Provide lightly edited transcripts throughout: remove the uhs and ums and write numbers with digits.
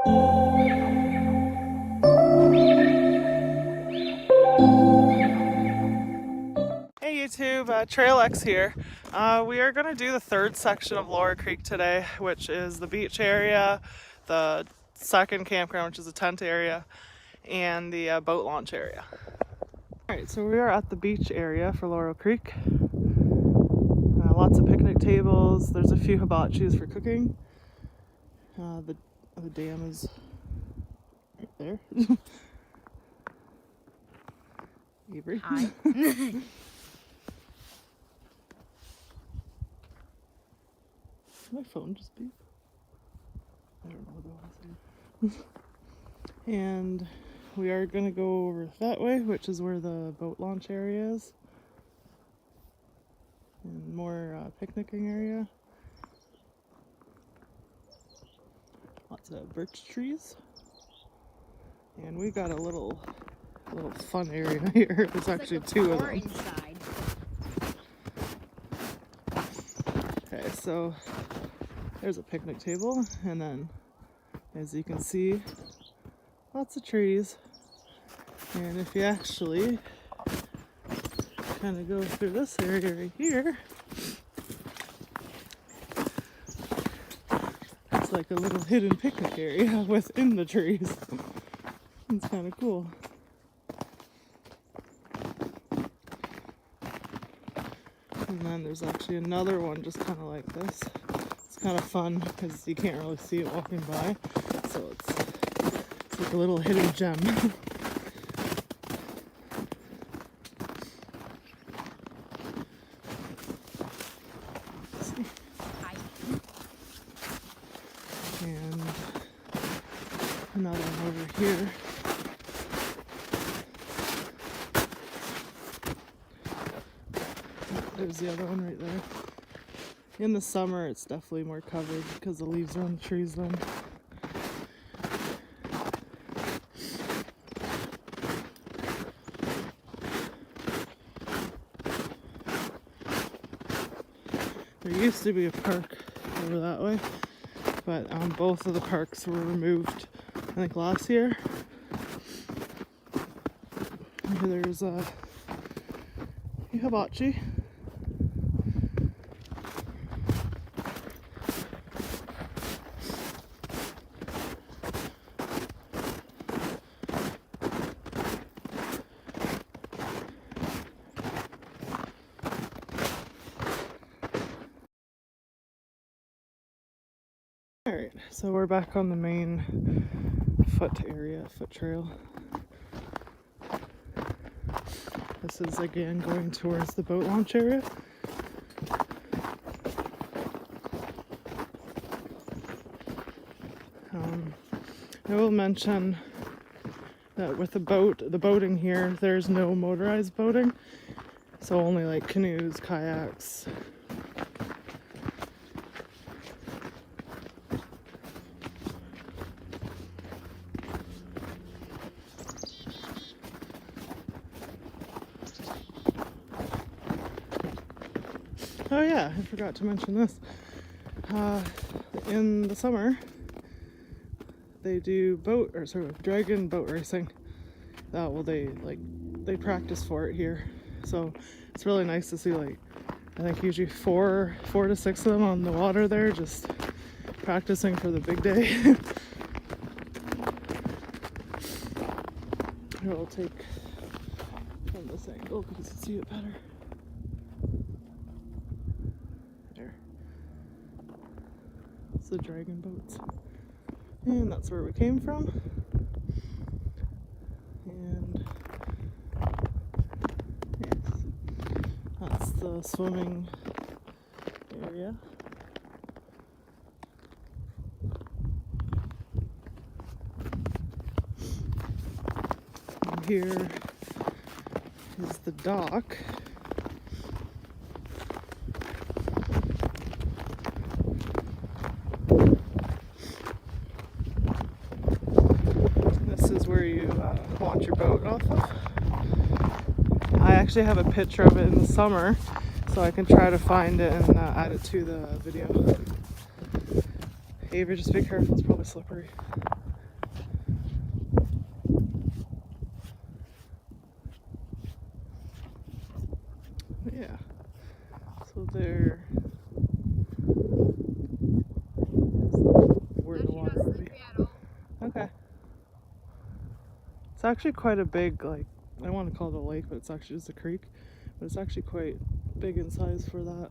Hey YouTube, Trail X here. We are going to do the third section of Laurel Creek today, which is the beach area, the second campground, which is a tent area, and the boat launch area. Alright, so we are at the beach area for Laurel Creek. Lots of picnic tables, there's a few hibachis for cooking. The dam is right there. Avery. Hi. My phone just beep. I don't know what that was. And we are going to go over that way, which is where the boat launch area is. And more picnicking area. Lots of birch trees. And we got a little fun area here. There's actually like two of them. Inside. Okay, so there's a picnic table, and then as you can see, lots of trees. And if you actually kind of go through this area right here, it's like a little hidden picnic area within the trees. It's kind of cool. And then there's actually another one just kind of like this. It's kind of fun because you can't really see it walking by. So it's like a little hidden gem. And another one over here. There's the other one right there. In the summer, it's definitely more covered because the leaves are on the trees then. There used to be a park over that way, but both of the parks were removed, I think, last year. There's a hibachi. Alright, so we're back on the main foot trail. This is again going towards the boat launch area. I will mention that with the boating here, there's no motorized boating, so only like canoes, kayaks. Oh yeah, I forgot to mention this. In the summer, they do dragon boat racing. They practice for it here. So it's really nice to see, like, I think usually four to six of them on the water there, just practicing for the big day. Here, I'll take from this angle because you can see it better. The dragon boats, and that's where we came from. And yes, that's the swimming area. And here is the dock. Where you launch your boat off of. I actually have a picture of it in the summer, so I can try to find it and add it to the video. Avery, just be careful, it's probably slippery. actually quite a big, like, I don't want to call it a lake, but it's actually just a creek. But it's actually quite big in size for that.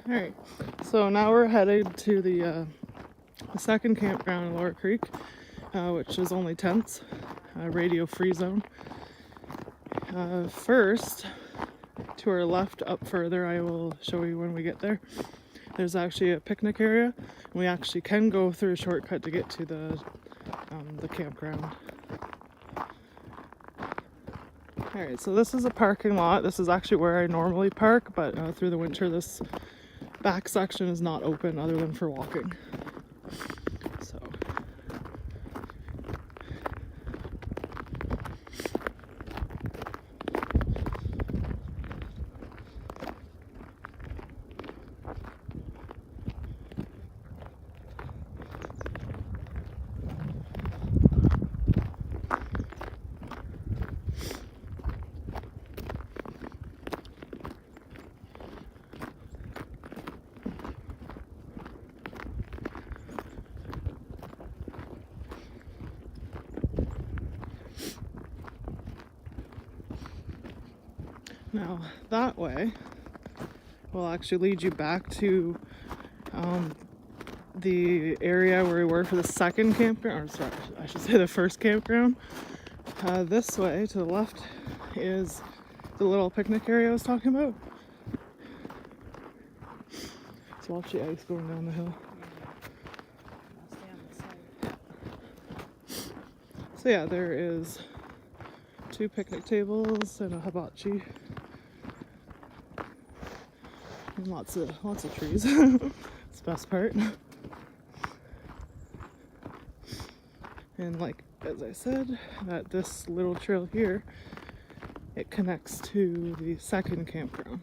Alright, so now we're headed to the second campground in Laurel Creek, which is only tents, radio free zone. First, to our left up further, I will show you when we get there. There's actually a picnic area, and we actually can go through a shortcut to get to the campground. Alright, so this is a parking lot. This is actually where I normally park, but through the winter this back section is not open other than for walking. So now that way will actually lead you back to the area where we were for the second campground, or sorry, I should say the first campground. This way to the left is the little picnic area I was talking about. So watch the ice going down the hill. So yeah, there is 2 picnic tables and a hibachi. And lots of trees. It's the best part. And like as I said, that this little trail here, it connects to the second campground,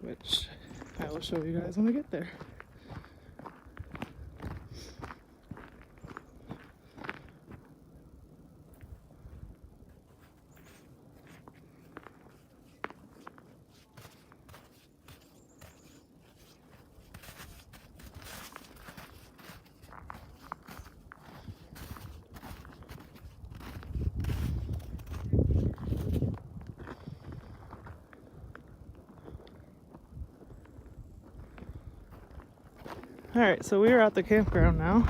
which I will show you guys when we get there. Alright, so we are at the campground now.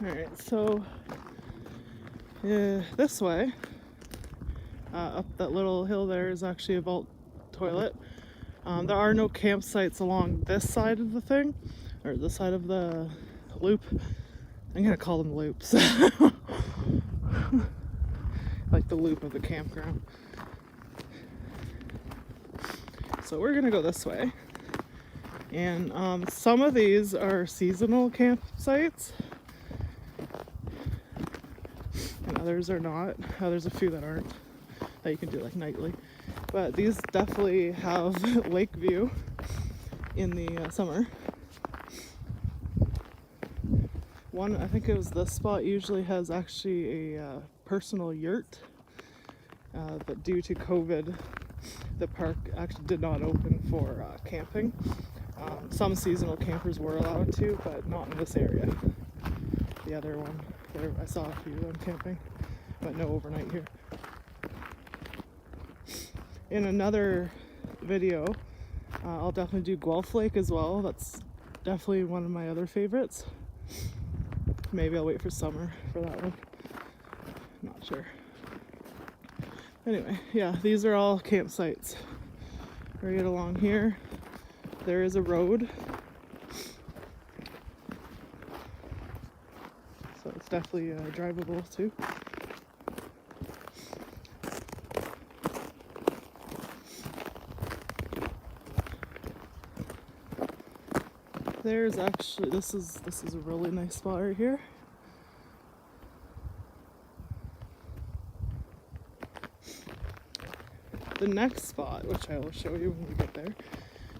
Alright, so this way, up that little hill there is actually a vault toilet. There are no campsites along this side of the thing, or the side of the loop. I'm gonna call them loops. Like the loop of the campground. So we're gonna go this way. And some of these are seasonal campsites. And others are not. There's a few that aren't, that you can do like nightly. But these definitely have lake view in the summer. One, I think it was this spot, usually has actually a personal yurt, but due to COVID, the park actually did not open for camping. Some seasonal campers were allowed to, but not in this area. The other one, I saw a few of them camping, but no overnight here. In another video, I'll definitely do Guelph Lake as well. That's definitely one of my other favorites. Maybe I'll wait for summer for that one. Not sure. Anyway, yeah, these are all campsites. Right along here, there is a road. So it's definitely drivable too. There's actually, this is a really nice spot right here. The next spot, which I will show you when we get there,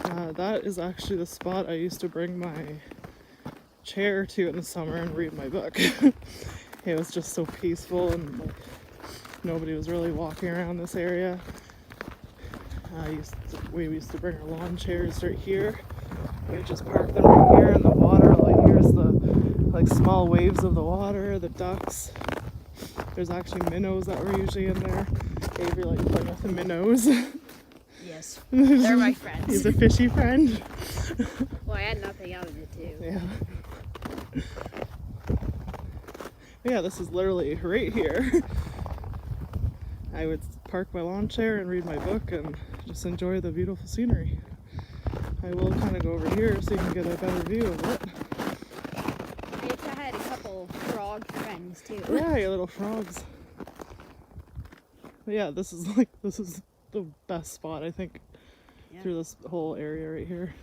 That is actually the spot I used to bring my chair to in the summer and read my book. It was just so peaceful, and like nobody was really walking around this area. We used to bring our lawn chairs right here. We just park them right here in the water. Like here's the like small waves of the water, the ducks. There's actually minnows that were usually in there. Avery liked playing with the minnows. Yes, they're my friends. He's a fishy friend. Well, I had nothing out of it too. Yeah. Yeah, this is literally right here. I would park my lawn chair and read my book and just enjoy the beautiful scenery. I will kind of go over here so you can get a better view of it. I had a couple frog friends too. Yeah, your little frogs. But yeah, this is the best spot I think through this whole area right here.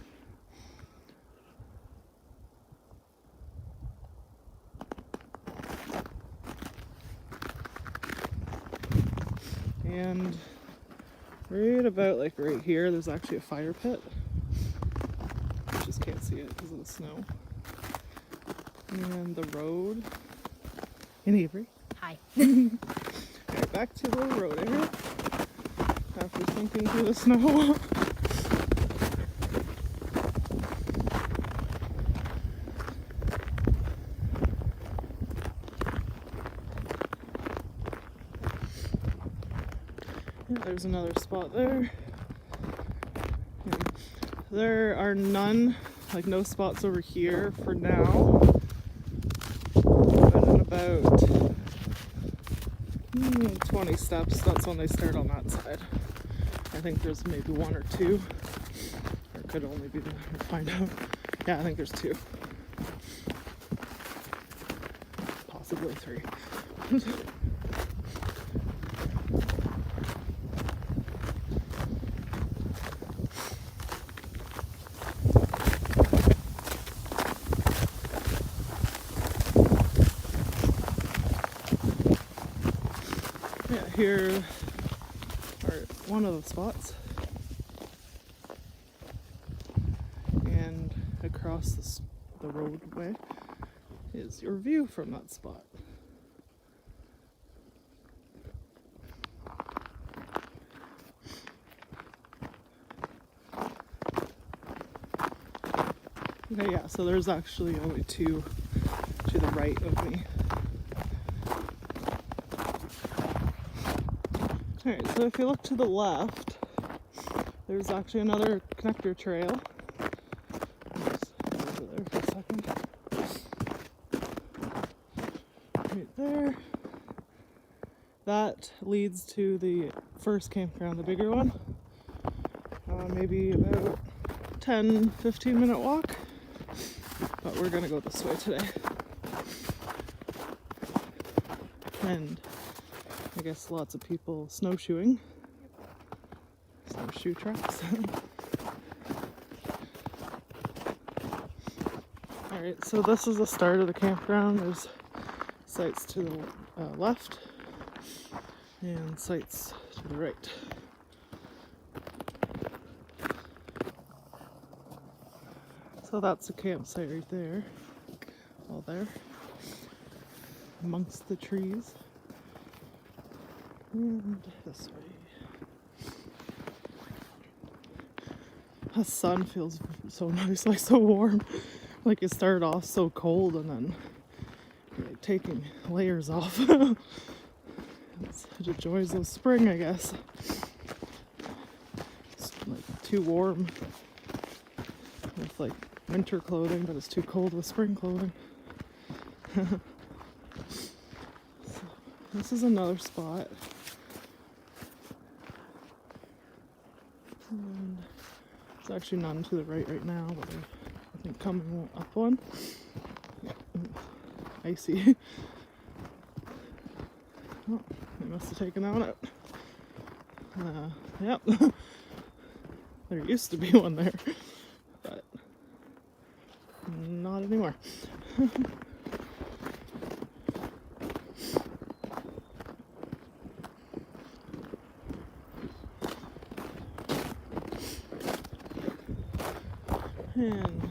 And right about like right here, there's actually a fire pit. I just can't see it because of the snow. And the road. In Avery. Hi. Right, back to the road area. After thinking through the snow. There's another spot there. And there are none, like no spots over here for now. But in about 20 steps, that's when they start on that side. I think there's maybe one or two. Or it could only be the, we'll find out. Yeah, I think there's two. Possibly three. Yeah, here are one of the spots. And across the roadway is your view from that spot. Okay, yeah, so there's actually only two to the right of me. Alright, so if you look to the left, there's actually another connector trail. Just over there for a second. Right there. That leads to the first campground, the bigger one. Maybe about 10-15 minute walk. But we're gonna go this way today. And I guess lots of people snowshoeing. Snowshoe tracks. Alright, so this is the start of the campground. There's sites to the left and sites to the right. So that's a campsite right there. All there. Amongst the trees. And this way. The sun feels so nice, like so warm. Like it started off so cold and then like taking layers off. It's the joys of spring, I guess. It's like too warm with like winter clothing, but it's too cold with spring clothing. So, this is another spot. And there's actually none to the right now, but I think coming up one. Yeah. Icy. Oh, they must have taken that one out. Yep. There used to be one there, but not anymore. And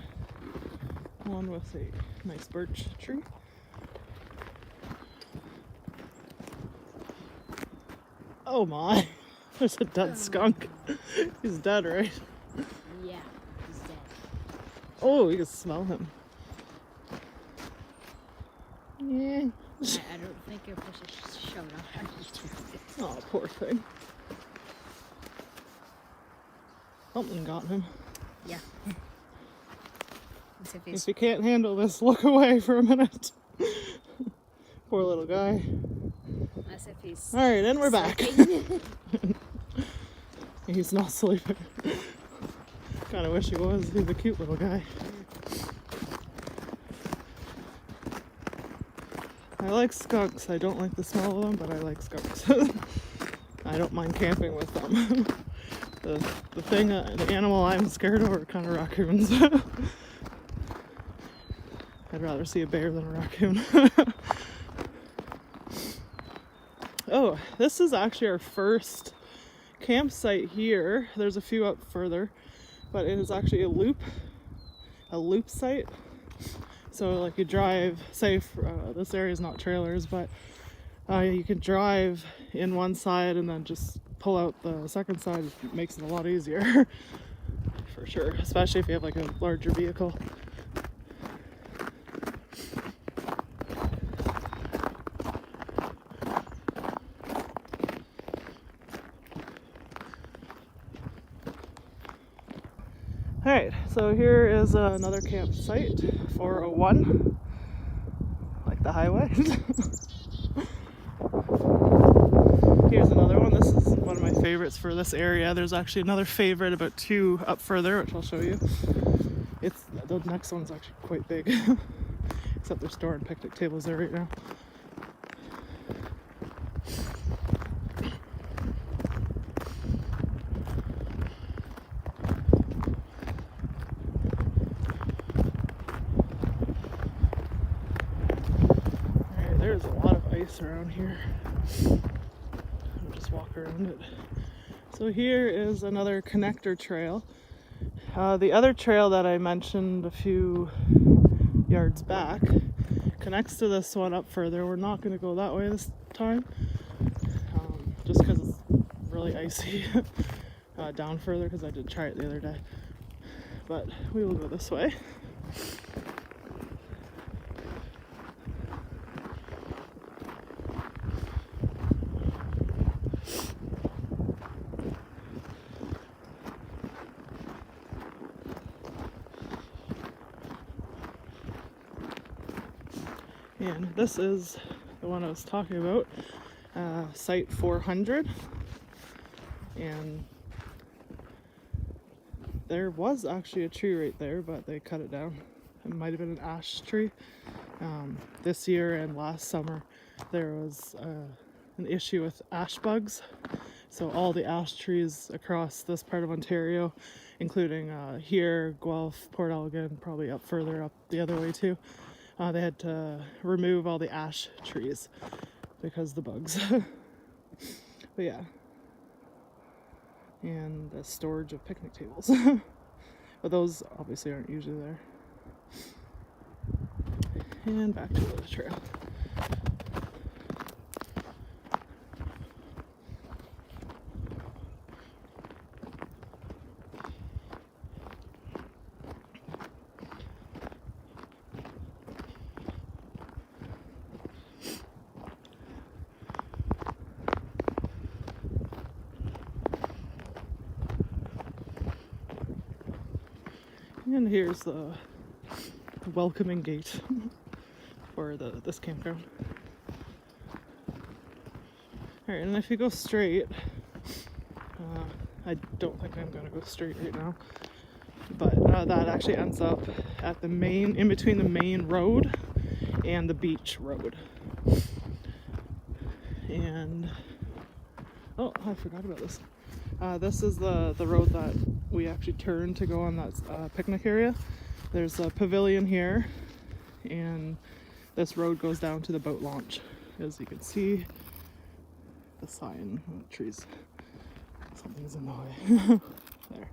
one with a nice birch tree. Oh my, there's a dead skunk. He's dead, right? Yeah, he's dead. Oh, you can smell him. Yeah. I don't think it was showed up on YouTube. Oh, poor thing. Something got him. Yeah. As if If he's you can't handle this, look away for a minute. Poor little guy. as if he's Alright, and we're back. sleeping. He's not sleeping. Kind of wish he was. He's a cute little guy. I like skunks. I don't like the smell of them, but I like skunks. I don't mind camping with them. The animal I'm scared of are kind of raccoons. I'd rather see a bear than a raccoon. Oh, this is actually our first campsite here. There's a few up further, but it is actually a loop site. So like you drive, say this area is not trailers, but you can drive in one side and then just pull out the second side. It makes it a lot easier. For sure, especially if you have like a larger vehicle. Alright, so here is another campsite, 401, like the highway. Here's another one. This is one of my favorites for this area. There's actually another favorite about 2 up further, which I'll show you. The next one's actually quite big, except they're storing picnic tables there right now. There's a lot of ice around here. I'll just walk around it. So here is another connector trail. The other trail that I mentioned a few yards back connects to this one up further. We're not going to go that way this time, just because it's really icy down further, because I did try it the other day. But we will go this way. And this is the one I was talking about, site 400. And there was actually a tree right there, but they cut it down. It might have been an ash tree. This year and last summer there was an issue with ash bugs. So all the ash trees across this part of Ontario, including here, Guelph, Port Elgin, probably up further up the other way too, they had to remove all the ash trees because of the bugs. But yeah. And the storage of picnic tables. But those obviously aren't usually there. And back to the trail. And here's the welcoming gate for this campground. Alright, and if you go straight, I don't think I'm going to go straight right now, but that actually ends up at in between the main road and the beach road. And, oh, I forgot about this. This is the road that we actually turned to go on that picnic area. There's a pavilion here, and this road goes down to the boat launch. As you can see, the sign, the trees, something's in the way. There.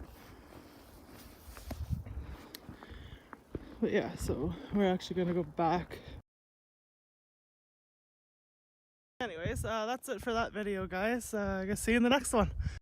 But yeah, so we're actually gonna go back. Anyways, that's it for that video, guys. I guess see you in the next one.